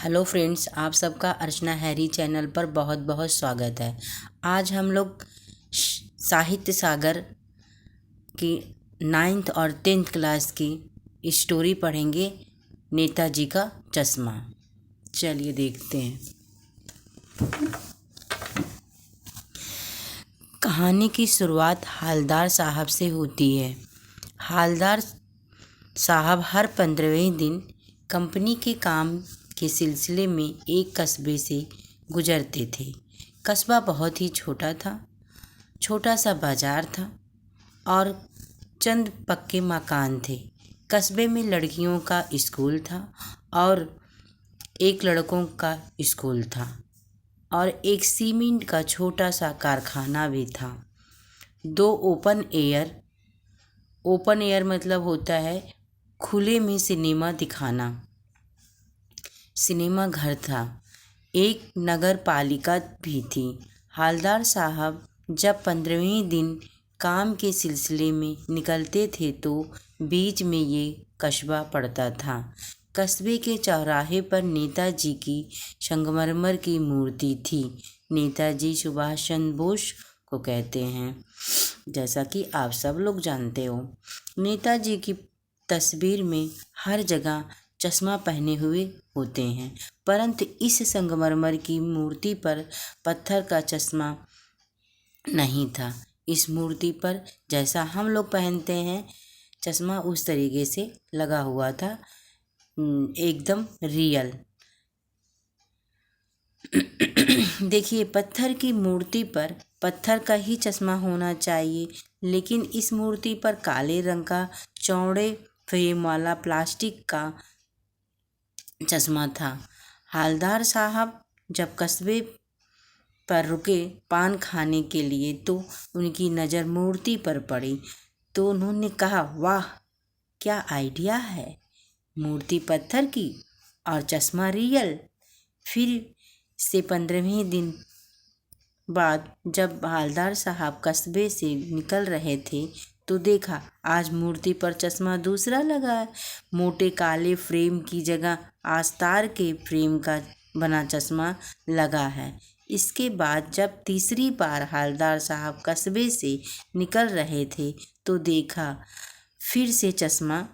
Hello friends, आप सबका अर्चना Harry channel पर बहुत बहुत स्वागत है। आज हम लोग साहित्य सागर की 9th और 10th क्लास की स्टोरी पढ़ेंगे, नेताजी का चश्मा। चलिए देखते हैं। कहानी की शुरुआत हालदार साहब से होती है। हालदार साहब हर 15वें दिन कंपनी के काम के सिलसिले में एक कस्बे से गुजरते थे। कस्बा बहुत ही छोटा था। छोटा सा बाजार था और चंद पक्के मकान थे। कस्बे में लड़कियों का स्कूल था और एक लड़कों का स्कूल था और एक सीमेंट का छोटा सा कारखाना भी था। दो ओपन एयर मतलब होता है खुले में सिनेमा दिखाना, सिनेमा घर था। एक नगर पालिका भी थी। हालदार साहब जब 15वें दिन काम के सिलसिले में निकलते थे तो बीच में ये कस्बा पड़ता था। कस्बे के चौराहे पर नेताजी की संगमरमर की मूर्ति थी। नेताजी सुभाष चंद्र बोस को कहते हैं, जैसा कि आप सब लोग जानते हो। नेताजी की तस्वीर में हर जगह चश्मा पहने हुए होते हैं, परंतु इस संगमरमर की मूर्ति पर पत्थर का चश्मा नहीं था। इस मूर्ति पर जैसा हम लोग पहनते हैं चश्मा, उस तरीके से लगा हुआ था, एकदम रियल। देखिए, पत्थर की मूर्ति पर पत्थर का ही चश्मा होना चाहिए, लेकिन इस मूर्ति पर काले रंग का चौड़े फ्रेम वाला प्लास्टिक का चश्मा था। हालदार साहब जब कस्बे पर रुके पान खाने के लिए तो उनकी नज़र मूर्ति पर पड़ी, तो उन्होंने कहा, वाह क्या आइडिया है, मूर्ति पत्थर की और चश्मा रियल। फिर से 15वें दिन बाद जब हालदार साहब कस्बे से निकल रहे थे तो देखा आज मूर्ति पर चश्मा दूसरा लगा है। मोटे काले फ्रेम की जगह आस्तार के फ्रेम का बना चश्मा लगा है। इसके बाद जब तीसरी बार हालदार साहब कस्बे से निकल रहे थे तो देखा फिर से चश्मा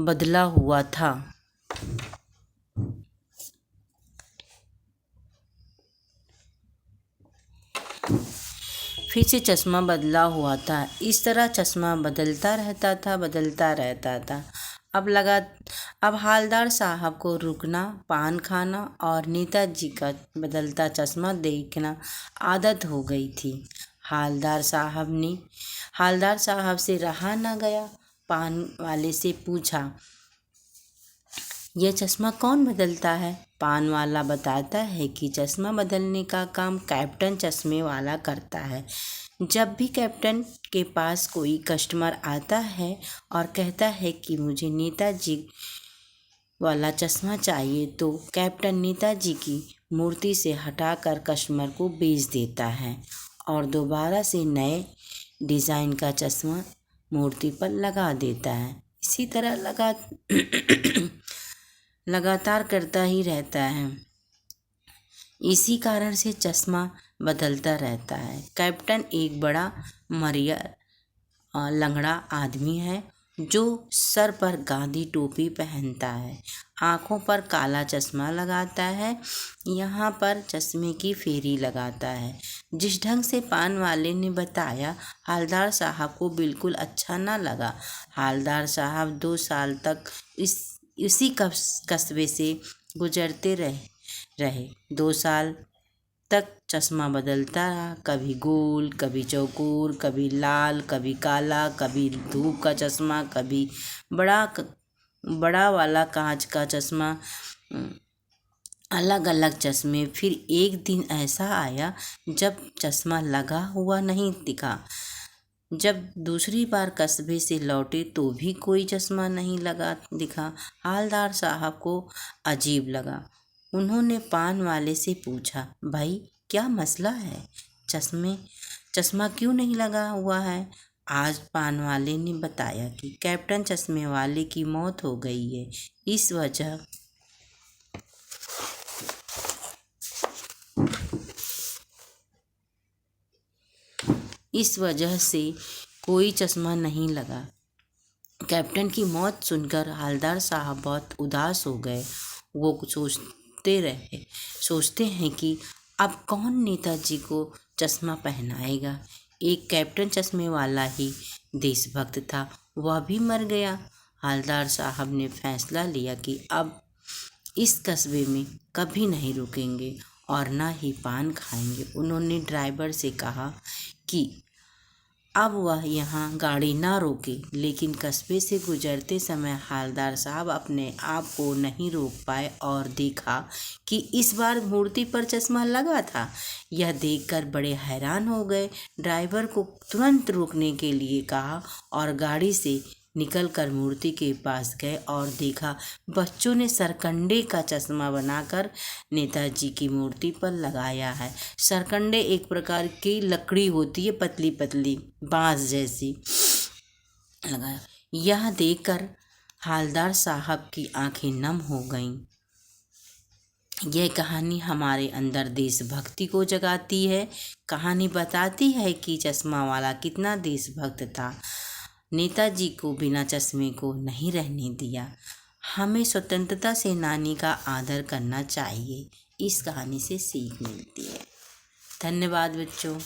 बदला हुआ था। फिर से चश्मा बदला हुआ था। इस तरह चश्मा बदलता रहता था। अब हालदार साहब को रुकना, पान खाना और नेताजी का बदलता चश्मा देखना आदत हो गई थी। हालदार साहब से रहा न गया। पान वाले से पूछा, यह चश्मा कौन बदलता है? पान वाला बताता है कि चश्मा बदलने का काम कैप्टन चश्मे वाला करता है। जब भी कैप्टन के पास कोई कस्टमर आता है और कहता है कि मुझे नेताजी वाला चश्मा चाहिए, तो कैप्टन नेताजी की मूर्ति से हटाकर कस्टमर को बेच देता है और दोबारा से नए डिज़ाइन का चश्मा मूर्ति पर लगा देता है। इसी तरह लगातार करता ही रहता है। इसी कारण से चश्मा बदलता रहता है। कैप्टन एक बड़ा मरिया लंगड़ा आदमी है जो सर पर गांधी टोपी पहनता है, आँखों पर काला चश्मा लगाता है, यहाँ पर चश्मे की फेरी लगाता है। जिस ढंग से पान वाले ने बताया, हालदार साहब को बिल्कुल अच्छा ना लगा। हालदार साहब 2 साल तक इसी कस्बे से गुजरते रहे। 2 साल तक चश्मा बदलता रहा, कभी गोल, कभी चौकोर, कभी लाल, कभी काला, कभी धूप का चश्मा, कभी बड़ा वाला कांच का चश्मा, अलग अलग चश्मे। फिर एक दिन ऐसा आया जब चश्मा लगा हुआ नहीं दिखा। जब दूसरी बार कस्बे से लौटे तो भी कोई चश्मा नहीं लगा दिखा। हवलदार साहब को अजीब लगा। उन्होंने पान वाले से पूछा, भाई क्या मसला है? चश्मा क्यों नहीं लगा हुआ है? आज पान वाले ने बताया कि कैप्टन चश्मे वाले की मौत हो गई है। इस वजह से कोई चश्मा नहीं लगा। कैप्टन की मौत सुनकर हवलदार साहब बहुत उदास हो गए। वो सोचते हैं कि अब कौन नेताजी को चश्मा पहनाएगा। एक कैप्टन चश्मे वाला ही देशभक्त था, वह भी मर गया। हवलदार साहब ने फैसला लिया कि अब इस कस्बे में कभी नहीं रुकेंगे और ना ही पान खाएंगे। उन्होंने ड्राइवर से कहा कि अब वह यहाँ गाड़ी ना रोके, लेकिन कस्बे से गुजरते समय हवलदार साहब अपने आप को नहीं रोक पाए और देखा कि इस बार मूर्ति पर चश्मा लगा था। यह देखकर बड़े हैरान हो गए। ड्राइवर को तुरंत रुकने के लिए कहा और गाड़ी से निकलकर मूर्ति के पास गए और देखा बच्चों ने सरकंडे का चश्मा बनाकर नेताजी की मूर्ति पर लगाया है। सरकंडे एक प्रकार की लकड़ी होती है, पतली पतली बांस जैसी लगाया। यह देखकर हवलदार साहब की आंखें नम हो गईं। यह कहानी हमारे अंदर देशभक्ति को जगाती है। कहानी बताती है कि चश्मा वाला कितना देशभक्त था। नेताजी को बिना चश्मे को नहीं रहने दिया। हमें स्वतंत्रता सेनानी का आदर करना चाहिए। इस कहानी से सीख मिलती है। धन्यवाद बच्चों।